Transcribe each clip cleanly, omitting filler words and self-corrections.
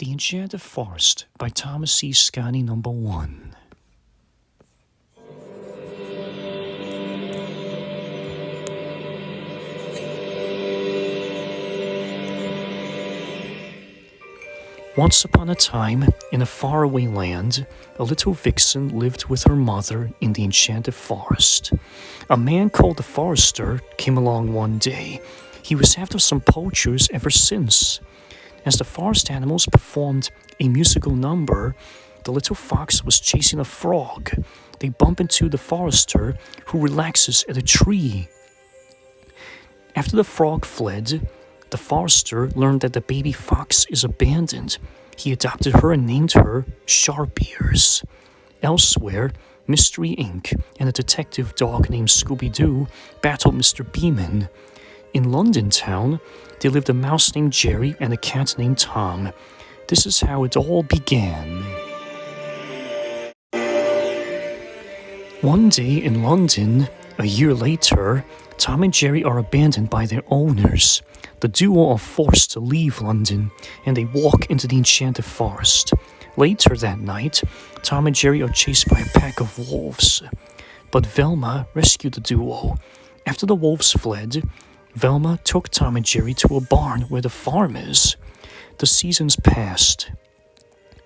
The Enchanted Forest by Thomas C. Scotty #1. Once upon a time, in a faraway land, a little vixen lived with her mother in the Enchanted Forest. A man called the Forester came along one day. He was after some poachers ever since. As the forest animals performed a musical number, the little fox was chasing a frog. They bump into the Forester, who relaxes at a tree. After the frog fled, the Forester learned that the baby fox is abandoned. He adopted her and named her Sharp-Ears. Elsewhere, Mystery Inc. and a detective dog named Scooby-Doo battled Mr. Beeman. In London town, there lived a mouse named Jerry and a cat named Tom. This is how it all began. One day in London, a year later, Tom and Jerry are abandoned by their owners. The duo are forced to leave London, and they walk into the Enchanted Forest. Later that night, Tom and Jerry are chased by a pack of wolves. But Velma rescued the duo. After the wolves fled, Velma took Tom and Jerry to a barn where the farm is. The seasons passed.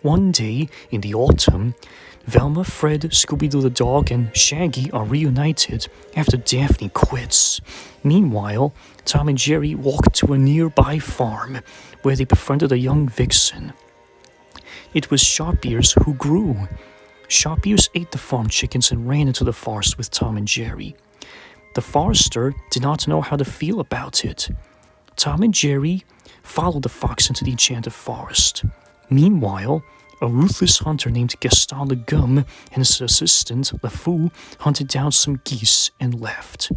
One day in the autumn, Velma, Fred, Scooby-Doo the dog, and Shaggy are reunited after Daphne quits. Meanwhile, Tom and Jerry walk to a nearby farm where they befriended a young vixen. It was Sharp-Ears who grew. Sharp-Ears ate the farm chickens and ran into the forest with Tom and Jerry. The Forester did not know how to feel about it. Tom and Jerry followed the fox into the Enchanted Forest. Meanwhile, a ruthless hunter named Gaston the Gum and his assistant, LeFou, hunted down some geese and left.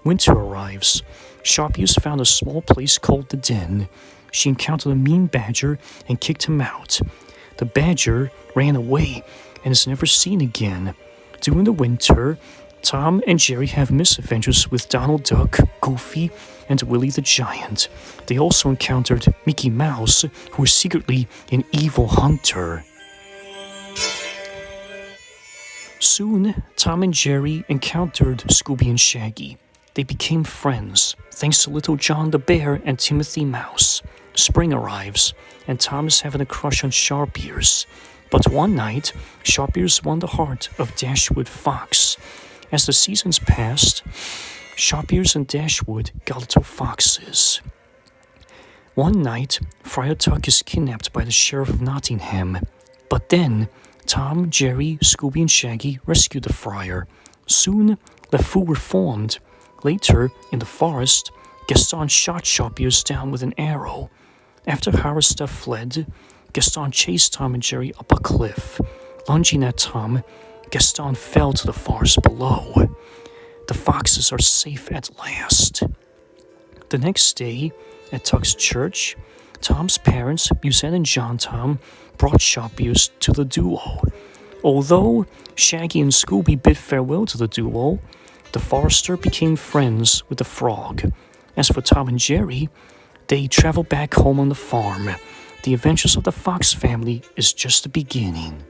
Winter arrives. Sharp-Ears found a small place called the Den. She encountered a mean badger and kicked him out. The badger ran away and is never seen again. During the winter, Tom and Jerry have misadventures with Donald Duck, Goofy, and Willie the Giant. They also encountered Mickey Mouse, who is secretly an evil hunter. Soon, Tom and Jerry encountered Scooby and Shaggy. They became friends, thanks to Little John the Bear and Timothy Mouse. Spring arrives, and Tom is having a crush on Sharp-Ears. But one night, Sharp-Ears won the heart of Dashwood Fox. As the seasons passed, Sharp-Ears and Dashwood got little foxes. One night, Friar Tuck is kidnapped by the Sheriff of Nottingham. But then, Tom, Jerry, Scooby, and Shaggy rescued the friar. Soon, LeFou were formed. Later, in the forest, Gaston shot Sharp-Ears down with an arrow. After Harista fled, Gaston chased Tom and Jerry up a cliff. Lunging at Tom, Gaston fell to the forest below. The foxes are safe at last. The next day, at Tuck's church, Tom's parents, Musette and John Tom, brought Sharp-Ears to the duo. Although Shaggy and Scooby bid farewell to the duo, the Forester became friends with the frog. As for Tom and Jerry, they traveled back home on the farm. The adventures of the Fox family is just the beginning.